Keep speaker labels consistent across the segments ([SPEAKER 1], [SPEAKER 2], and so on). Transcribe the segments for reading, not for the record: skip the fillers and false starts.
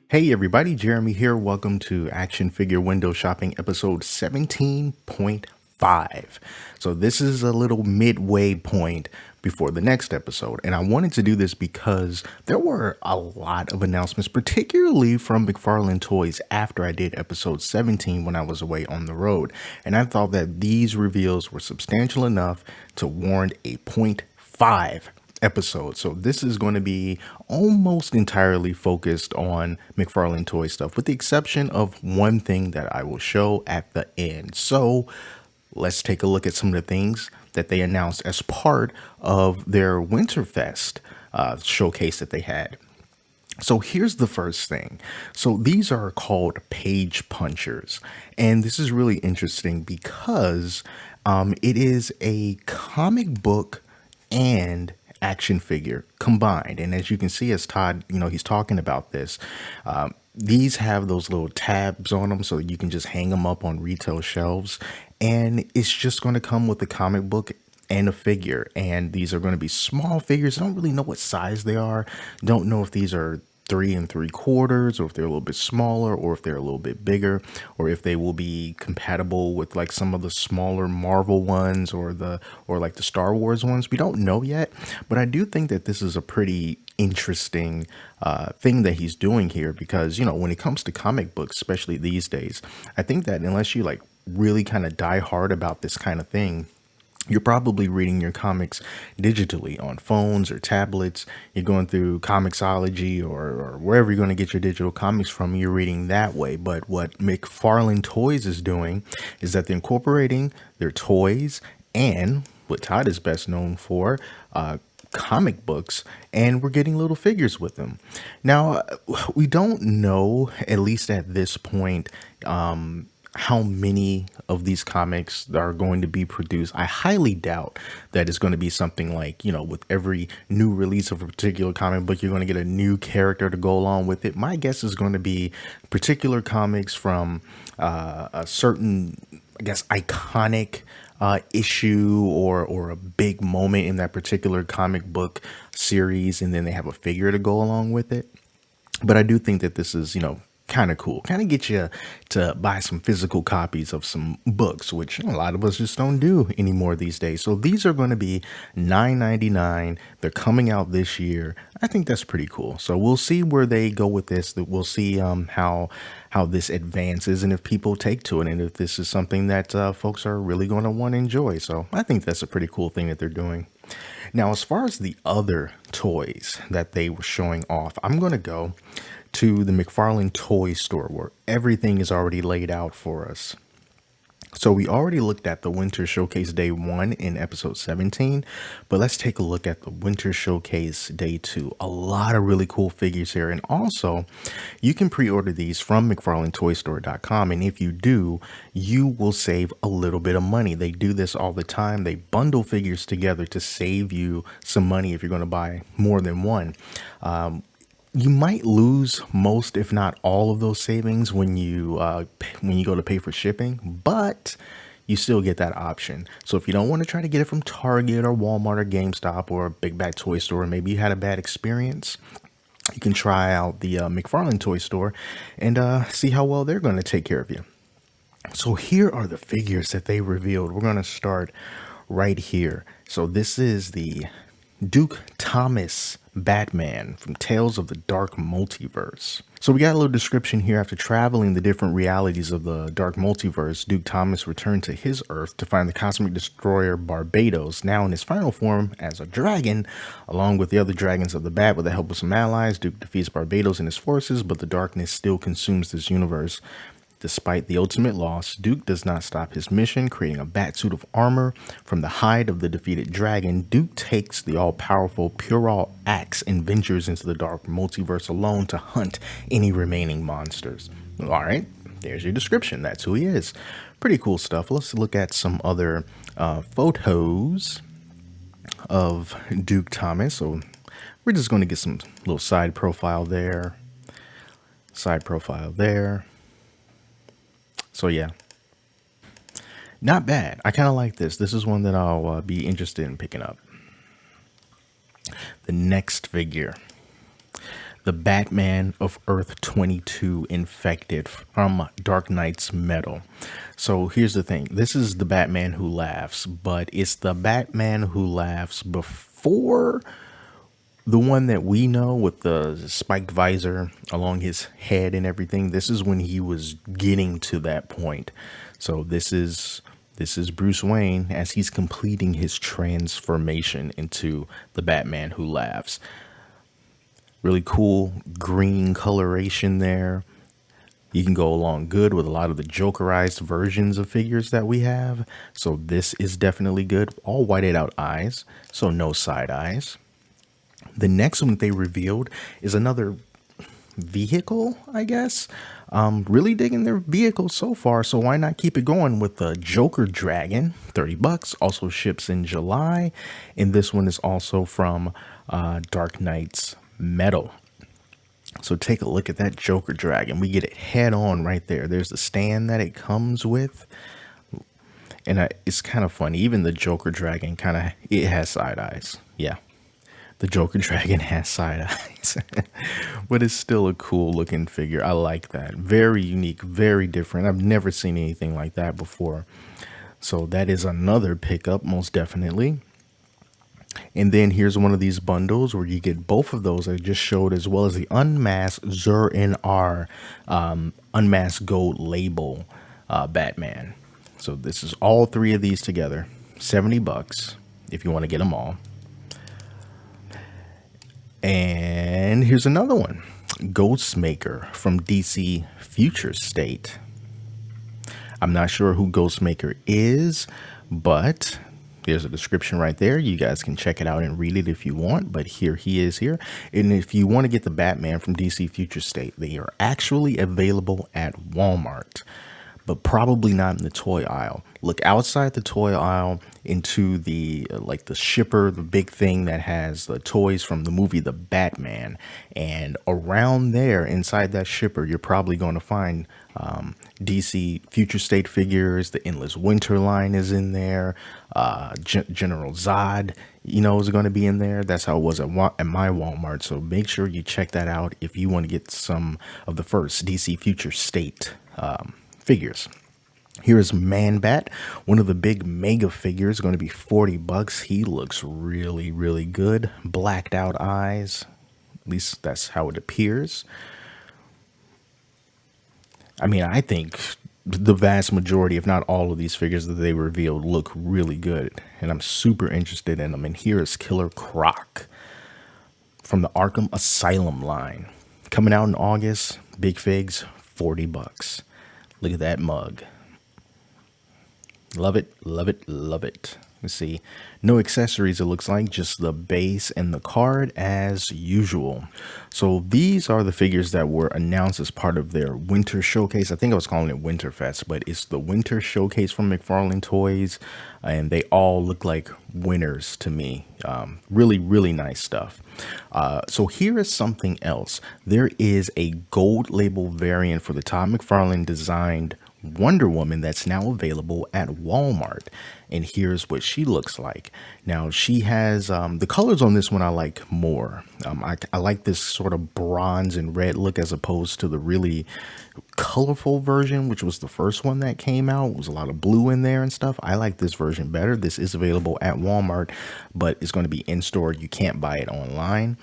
[SPEAKER 1] Hey everybody, Jeremy here. Welcome to Action Figure Window Shopping episode 17.5. So this is a little midway point before the next episode. And I wanted to do this because there were a lot of announcements, particularly from McFarlane Toys after I did episode 17 when I was away on the road. And I thought that these reveals were substantial enough to warrant a point 5 episode. So this is going to be almost entirely focused on McFarlane Toy stuff, with the exception of one thing that I will show at the end. So let's take a look at some of the things that they announced as part of their Winterfest showcase that they had. So here's the first thing. So these are called page punchers. And this is really interesting because it is a comic book and action figure combined. And as you can see, as Todd, he's talking about this, these have those little tabs on them so you can just hang them up on retail shelves. And it's just going to come with the comic book and a figure. And these are going to be small figures. I don't really know what size they are. Don't know if these are 3 3/4, or if they're a little bit smaller, or if they're a little bit bigger, or if they will be compatible with like some of the smaller Marvel ones or like the Star Wars ones. We don't know yet, but I do think that this is a pretty interesting thing that he's doing here, because when it comes to comic books, especially these days, I think that unless you like really kind of die hard about this kind of thing, you're probably reading your comics digitally on phones or tablets. You're going through Comixology or wherever you're going to get your digital comics from. You're reading that way. But what McFarlane Toys is doing is that they're incorporating their toys and what Todd is best known for, comic books, and we're getting little figures with them. Now, we don't know, at least at this point, how many of these comics are going to be produced. I highly doubt that it's going to be something like, with every new release of a particular comic book, you're going to get a new character to go along with it. My guess is going to be particular comics from a certain, I guess, iconic issue or a big moment in that particular comic book series, and then they have a figure to go along with it. But I do think that this is, kind of cool, kind of get you to buy some physical copies of some books, which a lot of us just don't do anymore these days. So these are going to be $9.99. They're coming out this year. I think that's pretty cool. So we'll see where they go with this. We'll see how this advances and if people take to it, and if this is something that folks are really going to want to enjoy. So I think that's a pretty cool thing that they're doing. Now, as far as the other toys that they were showing off, I'm going to go to the McFarlane Toy Store, where everything is already laid out for us. So we already looked at the Winter Showcase Day 1 in episode 17, but let's take a look at the Winter Showcase Day 2. A lot of really cool figures here, and also you can pre-order these from McFarlandToyStore.com, and if you do, you will save a little bit of money. They do this all the time. They bundle figures together to save you some money if you're going to buy more than one. You might lose most, if not all, of those savings when you go to pay for shipping, but you still get that option. So if you don't want to try to get it from Target or Walmart or GameStop or a big bad toy store, maybe you had a bad experience, you can try out the McFarlane Toy Store and see how well they're going to take care of you. So here are the figures that they revealed. We're going to start right here. So this is the Duke Thomas Batman from Tales of the Dark Multiverse. So we got a little description here. After traveling the different realities of the Dark Multiverse, Duke Thomas returned to his Earth to find the cosmic destroyer Barbados, now in his final form as a dragon. Along with the other dragons of the Bat, with the help of some allies, Duke defeats Barbados and his forces, but the darkness still consumes this universe. Despite the ultimate loss, Duke does not stop his mission, creating a bat suit of armor from the hide of the defeated dragon. Duke takes the all-powerful Purall axe and ventures into the dark multiverse alone to hunt any remaining monsters. All right, there's your description. That's who he is. Pretty cool stuff. Let's look at some other photos of Duke Thomas. So we're just going to get some little side profile there. Side profile there. So yeah, not bad. I kind of like this. This is one that I'll be interested in picking up. The next figure. the Batman of Earth 22 Infected from Dark Knight's Metal. So here's the thing. This is the Batman who laughs, but it's the Batman who laughs before the one that we know with the spiked visor along his head and everything. This is when he was getting to that point. So this is Bruce Wayne as he's completing his transformation into the Batman who laughs. Really cool green coloration there. You can go along good with a lot of the Jokerized versions of figures that we have. So this is definitely good. All whited out eyes, so no side eyes. The next one that they revealed is another vehicle, I guess. Really digging their vehicles so far, so why not keep it going with the Joker Dragon, $30, also ships in July. And this one is also from Dark Knight's Metal. So take a look at that Joker Dragon. We get it head on right there. There's the stand that it comes with. And it's kind of funny. Even the Joker Dragon it has side eyes. Yeah. The Joker Dragon has side eyes, but it's still a cool looking figure. I like that. Very unique, very different. I've never seen anything like that before. So that is another pickup, most definitely. And then here's one of these bundles where you get both of those I just showed, as well as the Unmasked Zur-En-Arrh Unmasked Gold Label Batman. So this is all three of these together, $70 if you want to get them all. And here's another one, Ghostmaker from DC Future State. I'm not sure who Ghostmaker is, but there's a description right there. You guys can check it out and read it if you want, but here he is here. And if you want to get the Batman from DC Future State, they are actually available at Walmart, but probably not in the toy aisle. Look outside the toy aisle into the like the shipper, the big thing that has the toys from the movie The Batman, and around there inside that shipper you're probably going to find DC Future State figures. The Endless Winter line is in there. General Zod, is going to be in there. That's how it was at my Walmart. So make sure you check that out if you want to get some of the first DC Future State figures. Here is Man-Bat, one of the big mega figures, going to be $40. He looks really, really good. Blacked out eyes. At least that's how it appears. I mean, I think the vast majority, if not all of these figures that they revealed, look really good. And I'm super interested in them. And here is Killer Croc from the Arkham Asylum line. Coming out in August. Big figs, $40. Look at that mug. Love it, love it, love it. Let's see. No accessories, it looks like, just the base and the card as usual. So these are the figures that were announced as part of their winter showcase. I think I was calling it Winterfest, but it's the winter showcase from McFarlane Toys, and they all look like winners to me. Really, really nice stuff. So here is something else. There is a gold label variant for the Todd McFarlane designed Wonder Woman that's now available at Walmart, and here's what she looks like. Now she has the colors on this one I like more. I like this sort of bronze and red look as opposed to the really colorful version, which was the first one that came out. It was a lot of blue in there and stuff. I like this version better. This is available at Walmart, but it's going to be in store. You can't buy it online.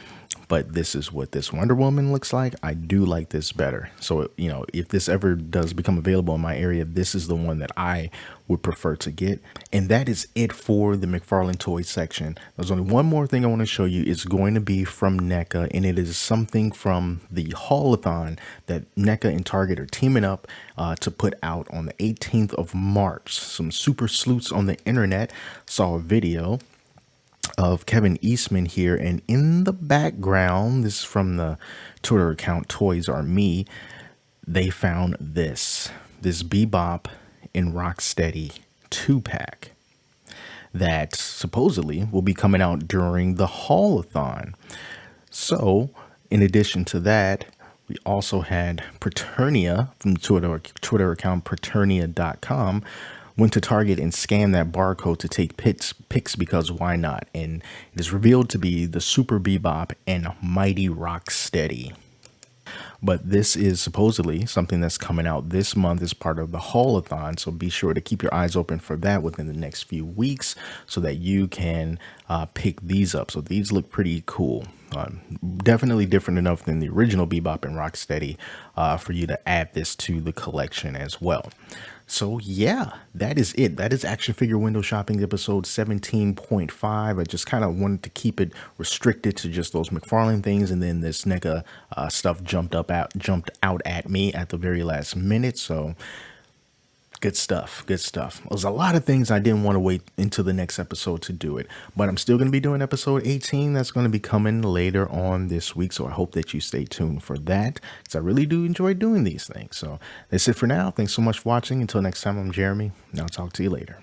[SPEAKER 1] But this is what this Wonder Woman looks like. I do like this better. So, if this ever does become available in my area, this is the one that I would prefer to get. And that is it for the McFarlane Toys section. There's only one more thing I want to show you. It's going to be from NECA, and it is something from the haul-a-thon that NECA and Target are teaming up to put out on the 18th of March. Some super sleuths on the internet saw a video of Kevin Eastman here, and in the background, this is from the Twitter account Toys Are Me, they found this Bebop and Rocksteady 2-pack that supposedly will be coming out during the haul-a-thon. So in addition to that, we also had Preternia from the Twitter account Preternia.com went to Target and scanned that barcode to take pics because why not? And it is revealed to be the Super Bebop and Mighty Rocksteady. But this is supposedly something that's coming out this month as part of the haulathon. So be sure to keep your eyes open for that within the next few weeks so that you can pick these up. So these look pretty cool. Definitely different enough than the original Bebop and Rocksteady for you to add this to the collection as well. So yeah, that is it. That is Action Figure Window Shopping episode 17.5. I just kind of wanted to keep it restricted to just those McFarlane things, and then this NECA stuff jumped out at me at the very last minute. So good stuff. Good stuff. There's a lot of things I didn't want to wait until the next episode to do it, but I'm still going to be doing episode 18. That's going to be coming later on this week. So I hope that you stay tuned for that, because I really do enjoy doing these things. So that's it for now. Thanks so much for watching. Until next time, I'm Jeremy, and I'll talk to you later.